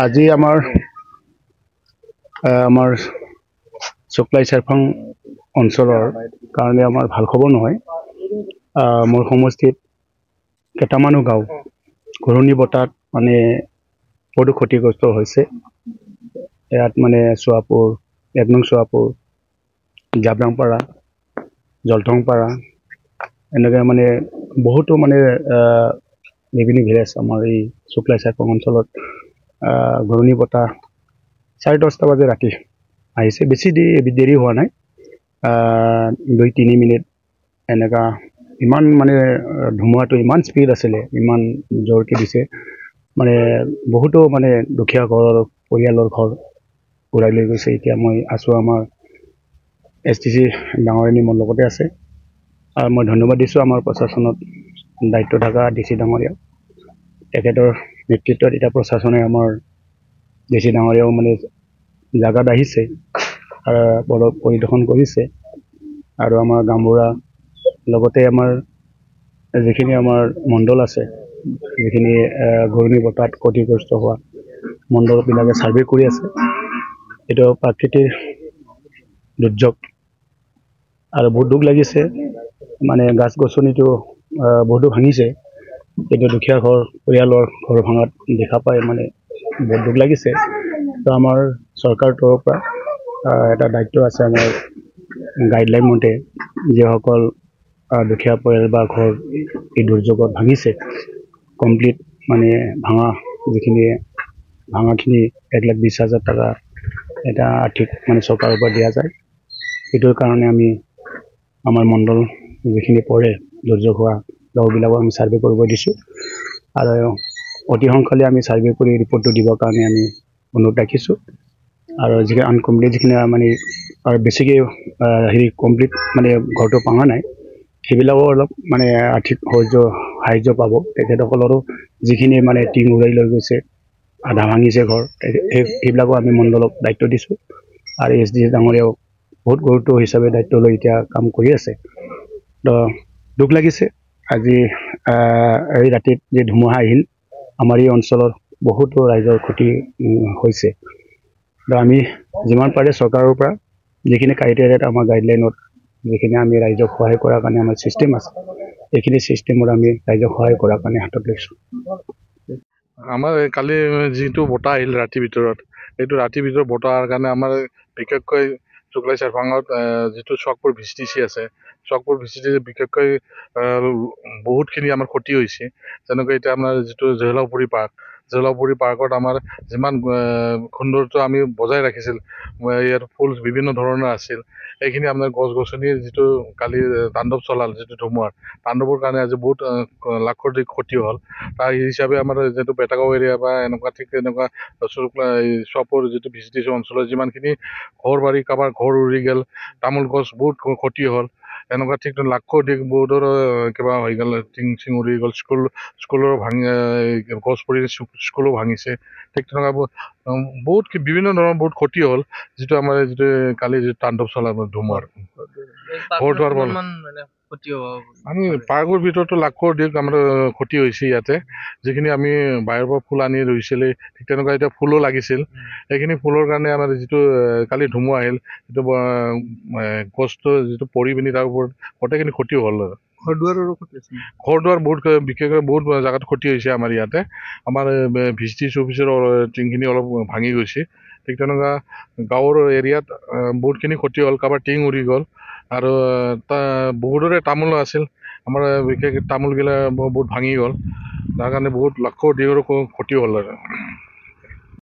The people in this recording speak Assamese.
আজি আমাৰ চুকলাই চাৰফাং অঞ্চলৰ কাৰণে আমাৰ ভাল খবৰ নহয়। মোৰ সমষ্টিত কেইটামানো গাঁও ঘূৰ্ণী বতাহত মানে বহুতো ক্ষতিগ্ৰস্ত হৈছে। ইয়াত মানে চোৱাপুৰ, ১ নং চোৱাপুৰ, জাবৰাংপাৰা, জলটংপাৰা এনেকৈ মানে বহুতো মানে বিভিন্ন ভিলেজ আমাৰ এই চুকলাই চাৰফাং অঞ্চলত ঘূৰ্ণী বতাহ 10:30 বাজে ৰাতি আহিছে। বেছি দেৰি হোৱা নাই, 2-3 মিনিট এনেকা। ইমান মানে ধুমুহাটো ইমান স্পীড আছিলে, ইমান জোৰকৈ দিছে, মানে বহুতো মানে দুখীয়া ঘৰৰ পৰিয়ালৰ ঘৰ উৰাই লৈ গৈছে। এতিয়া মই আছোঁ, আমাৰ STC ডাঙৰীয়ানী মোৰ লগতে আছে, আৰু মই ধন্যবাদ দিছোঁ আমাৰ প্ৰশাসনত দায়িত্ব থকা DC ডাঙৰীয়াক। তেখেতৰ নেতৃত্বত এতিয়া প্ৰশাসনে, আমাৰ DC ডাঙৰীয়াও মানে জাগাত আহিছে আৰু পৰিদৰ্শন কৰিছে। আৰু আমাৰ গাঁওবুঢ়া লগতে আমাৰ যিখিনি আমাৰ মণ্ডল আছে, যিখিনি ঘূৰ্ণী বতাহত ক্ষতিগ্ৰস্ত হোৱা মণ্ডলবিলাকে ছাৰ্ভে কৰি আছে। এইটো প্ৰাকৃতিক দুৰ্যোগ আৰু বহুত দুখ লাগিছে, মানে গাছ গছনিটো বহুতো ভাঙিছে। এইটো দুখীয়া পৰিয়ালৰ ঘৰ ভাঙাত দেখা পাই মানে বহুত দুখ লাগিছে। তো আমাৰ চৰকাৰৰ তৰফৰ পৰা এটা দায়িত্ব আছে, আমাৰ গাইডলাইন মতে যিসকল দুখীয়া পৰিয়াল বা ঘৰ এই দুৰ্যোগত ভাঙিছে, কমপ্লিট মানে ভাঙাখিনি 1,20,000 টকা এটা আৰ্থিক মানে চৰকাৰৰ পৰা দিয়া যায়। সেইটোৰ কাৰণে আমি আমাৰ মণ্ডল যিখিনি পৰে দুৰ্যোগ হোৱা গাঁওবিলাকক আমি ছাৰ্ভে কৰিব দিছোঁ, আৰু অতি সোনকালে আমি ছাৰ্ভে কৰি ৰিপৰ্টটো দিবৰ কাৰণে আমি অনুৰোধ ৰাখিছোঁ। আৰু যিখিনি আনকমপ্লিট, যিখিনি মানে আৰু বেছিকৈ কমপ্লিট মানে ঘৰটো ভাঙা নাই, সেইবিলাকো অলপ মানে আৰ্থিক সাহাৰ্য পাব। তেখেতসকলৰো যিখিনি মানে টিং উৰাই লৈ গৈছে, আধা ভাঙিছে ঘৰ, সেইবিলাকো আমি মণ্ডলক দায়িত্ব দিছোঁ। আৰু SDC ডাঙৰীয়াও বহুত গুৰুত্ব হিচাপে দায়িত্ব লৈ এতিয়া কাম কৰি আছে। তো দুখ লাগিছে আজি এই ৰাতিত যে ধুমুহা আহিল, আমাৰ এই অঞ্চলৰ বহুতো ৰাইজৰ ক্ষতি হৈছে। তো আমি যিমান পাৰে চৰকাৰৰ পৰা যিখিনি ক্ৰাইটেৰিয়াত আমাৰ গাইডলাইনত যিখিনি আমি ৰাইজক সহায় কৰাৰ কাৰণে আমাৰ ছিষ্টেম আছে, এইখিনি ছিষ্টেমত আমি ৰাইজক সহায় কৰাৰ কাৰণে হাতত লৈছোঁ। আমাৰ কালি যিটো বতাহ আহিল ৰাতিৰ ভিতৰত, এইটো ৰাতিৰ ভিতৰত বতাহৰ কাৰণে আমাৰ বিশেষকৈ চুকলাই চাৰফাঙত যিটো চকপুৰ VCTC আছে, চকপুৰ VCTC বিশেষকৈ বহুতখিনি আমাৰ ক্ষতি হৈছে। যেনেকৈ এতিয়া আমাৰ যিটো জহলাপুৰী পাৰ্কত আমাৰ যিমান সৌন্দৰ্য আমি বজাই ৰাখিছিল, ইয়াত ফুল বিভিন্ন ধৰণৰ আছিল, এইখিনি আপোনাৰ গছ গছনিৰ যিটো কালি তাণ্ডৱ চলাল, যিটো ধুমুহাৰ তাণ্ডৱৰ কাৰণে আজি বহুত লাখৰ ক্ষতি হ'ল। তাৰ হিচাপে আমাৰ যিটো বেটাগাঁও এৰিয়া বা এনেকুৱা ঠিক তেনেকুৱা চপৰ যিটো VCTC অঞ্চলৰ যিমানখিনি ঘৰ বাৰী, কাৰোবাৰ ঘৰ উৰি গ'ল, তামোল গছ বহুত ক্ষতি হ'ল, এনেকুৱা ঠিক লাখৰ বহুতৰ কিবা হৈ গ'ল, টিং চিং উৰি গ'ল, স্কুলৰ গছ পৰি স্কুলো ভাঙিছে। ঠিক তেনেকুৱা বহুত বিভিন্ন ধৰণৰ বহুত ক্ষতি হ'ল, যিটো আমাৰ যিটো কালি যিটো তাণ্ডৱ চলাব ধুমুহাৰ। আমি পাৰ্কৰ ভিতৰতো লাখৰ আমাৰ ক্ষতি হৈছে ইয়াতে, যিখিনি আমি বাহিৰৰ পৰা ফুল আনি ৰুইছিলে, ঠিক তেনেকুৱা এতিয়া ফুলো লাগিছিল। সেইখিনি ফুলৰ কাৰণে আমাৰ যিটো কালি ধুমুহা আহিল, যিটো গছটো যিটো পৰি পিনি তাৰ ওপৰত গোটেইখিনি ক্ষতি হ'ল। ঘৰ দুৱাৰ বহুত বিশেষকৈ বহুত জেগাত ক্ষতি হৈছে আমাৰ ইয়াতে। আমাৰ VCTC অফিচৰ টিংখিনি অলপ ভাঙি গৈছে। ঠিক তেনেকুৱা গাঁৱৰ এৰিয়াত বহুতখিনি ক্ষতি হ'ল, কাৰোবাৰ টিং উৰি গ'ল, আৰু বহুতৰে তামোল আছিল, আমাৰ বিশেষ তামোলগিলা বহুত ভাঙি গ'ল, তাৰ কাৰণে বহুত লাখৰ ক্ষতি হ'ল আৰু।